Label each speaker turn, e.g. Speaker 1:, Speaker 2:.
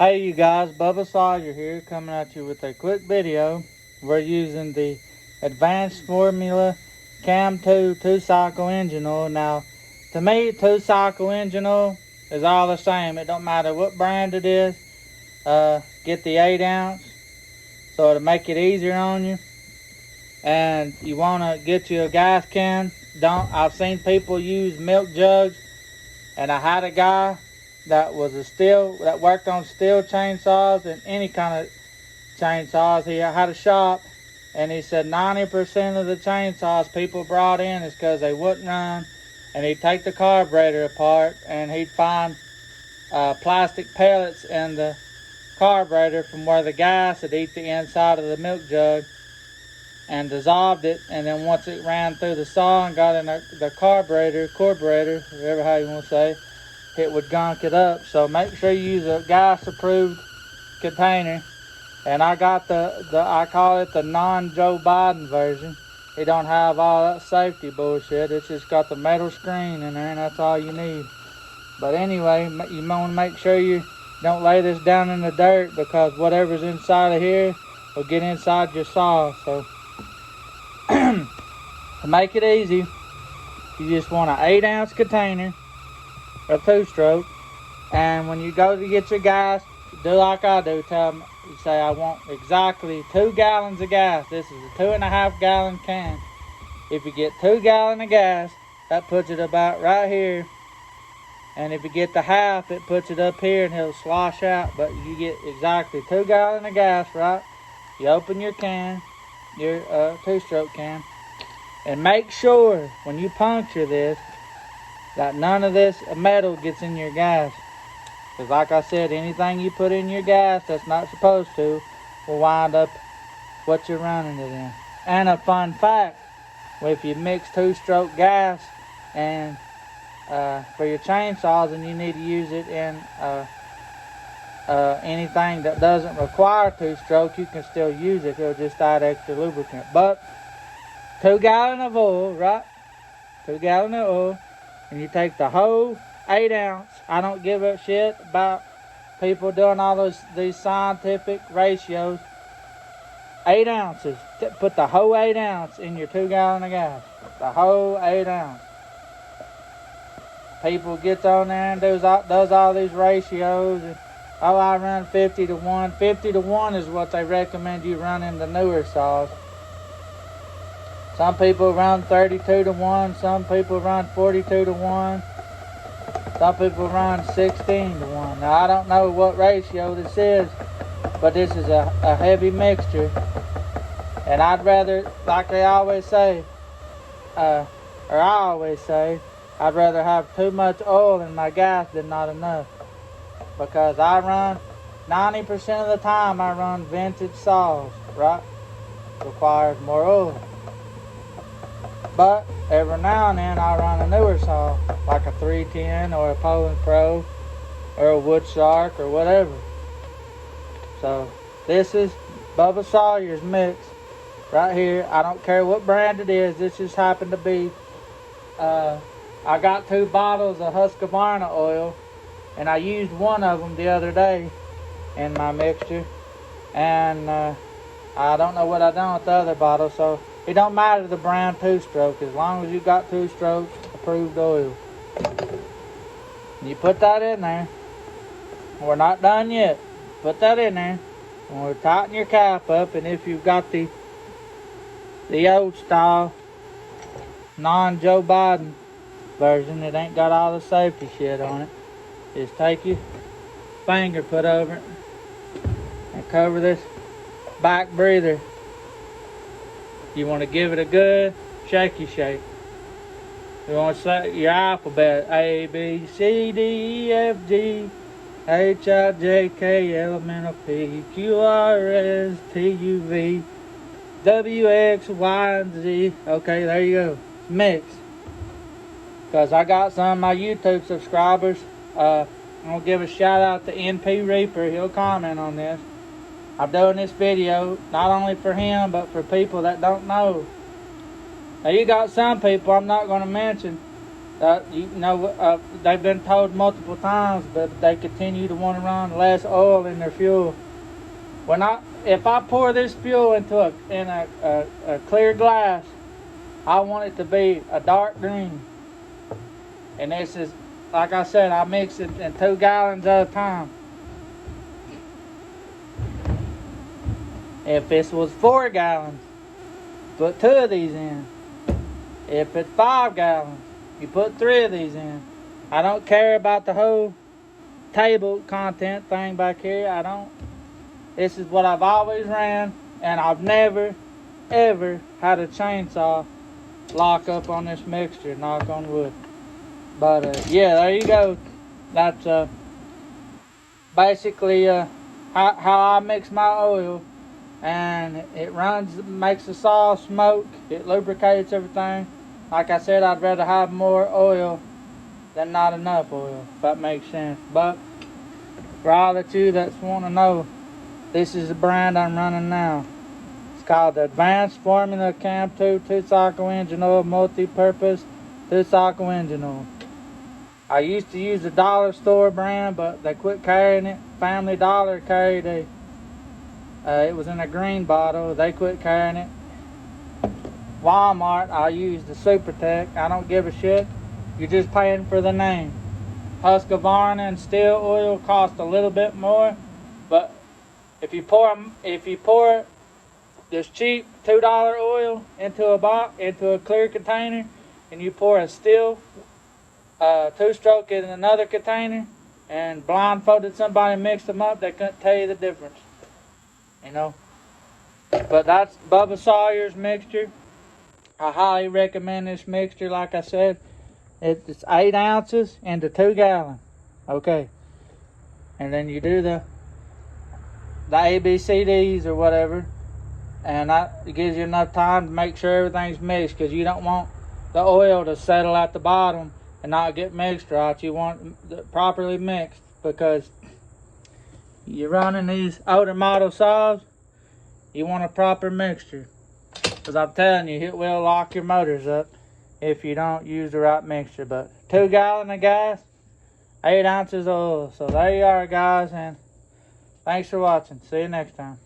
Speaker 1: Hey you guys, Bubba Sawyer here, coming at you with a quick video. We're using the Advanced Formula Cam 2 2-cycle engine oil. Now, to me, 2-cycle engine oil is all the same. It don't matter what brand it is. Get the 8 ounce, so it'll make it easier on you. And you want to get you a gas can. I've seen people use milk jugs, and I had a guy that worked on steel chainsaws and any kind of chainsaws. He had a shop, and he said 90% of the chainsaws people brought in is because they wouldn't run. And he'd take the carburetor apart, and he'd find plastic pellets in the carburetor from where the gas had eat the inside of the milk jug and dissolved it. And then once it ran through the saw and got in the carburetor, whatever how you want to say, it would gunk it up. So make sure you use a gas approved container. And I got I call it the non-Joe Biden version. It don't have all that safety bullshit. It's just got the metal screen in there, and that's all you need. But anyway, you want to make sure you don't lay this down in the dirt, because whatever's inside of here will get inside your saw. So to make it easy, you just want an 8 ounce container, a 2-stroke, and when you go to get your gas, do like I do. You say, I want exactly 2 gallons of gas. This is a 2.5 gallon can. If you get 2 gallons of gas, that puts it about right here. And if you get the half, it puts it up here and it'll slosh out. But you get exactly 2 gallons of gas, right? You open your can, your 2-stroke can, and make sure when you puncture this that none of this metal gets in your gas. Because like I said, anything you put in your gas that's not supposed to will wind up what you're running it in. And a fun fact, if you mix 2-stroke gas and for your chainsaws, and you need to use it in anything that doesn't require 2-stroke, you can still use it. It'll just add extra lubricant. But 2 gallons of oil, right? 2 gallons of oil. And you take the whole 8 ounce. I don't give a shit about people doing all these scientific ratios. 8 ounces. Put the whole 8 ounce in your 2 gallon of gas. The whole 8 ounce. People gets on there and does all these ratios. And, oh, I run 50 to 1. 50 to 1 is what they recommend you run in the newer saws. Some people run 32 to 1. Some people run 42 to 1. Some people run 16 to 1. Now, I don't know what ratio this is, but this is a heavy mixture. And I'd rather, like they always say, I'd rather have too much oil in my gas than not enough. Because I run, 90% of the time I run vintage saws, right? Requires more oil. But every now and then I run a newer saw, like a 310 or a Poland Pro or a Wood Shark or whatever. So this is Bubba Sawyer's mix right here. I don't care what brand it is. This just happened to be, I got 2 bottles of Husqvarna oil, and I used one of them the other day in my mixture. And I don't know what I done with the other bottle, so it don't matter the brand 2-stroke, as long as you got 2-stroke approved oil. You put that in there. We're not done yet. Put that in there. And we'll tighten your cap up, and if you've got the old style non-Joe Biden version, it ain't got all the safety shit on it, just take your finger, put over it, and cover this back breather. You want to give it a good shaky shake. You want to say your alphabet: A, B, C, D, E, F, G, H, I, J, K, L, M, N, O, P, Q, R, S, T, U, V, W, X, Y, and Z. Okay, there you go. Mix. Because I got some of my YouTube subscribers. I'm going to give a shout out to NP Reaper. He'll comment on this. I'm doing this video not only for him, but for people that don't know. Now, you got some people I'm not going to mention You know, they've been told multiple times, but they continue to want to run less oil in their fuel. If I pour this fuel into a clear glass, I want it to be a dark green. And this is, like I said, I mix it in 2 gallons at a time. If this was 4 gallons, put 2 of these in. If it's 5 gallons, you put 3 of these in. I don't care about the whole table content thing back here. I don't. This is what I've always ran, and I've never, ever had a chainsaw lock up on this mixture, knock on wood. But yeah, there you go. That's basically how I mix my oil. And it makes the saw smoke, it lubricates everything. Like I said, I'd rather have more oil than not enough oil, if that makes sense. But for all of you that want to know, this is the brand I'm running now. It's called the Advanced Formula Cam 2 2-cycle engine oil, multi-purpose 2-cycle engine oil. I used to use the dollar store brand, but they quit carrying it. Family Dollar carried it was in a green bottle. They quit carrying it. Walmart, I use the Supertech. I don't give a shit. You're just paying for the name. Husqvarna and Steel oil cost a little bit more, but if you pour this cheap $2 oil into a clear container, and you pour a Steel 2-stroke in another container, and blindfolded somebody and mixed them up, they couldn't tell you the difference. You know, but that's Bubba Sawyer's mixture. I highly recommend this mixture. Like I said, it's 8 ounces into 2 gallons. Okay, and then you do the ABCDs or whatever, and it gives you enough time to make sure everything's mixed, because you don't want the oil to settle at the bottom and not get mixed right. You want it properly mixed, because you're running these older model saws, you want a proper mixture. Because I'm telling you, it will lock your motors up if you don't use the right mixture. But 2 gallons of gas, 8 ounces of oil. So there you are, guys, and thanks for watching. See you next time.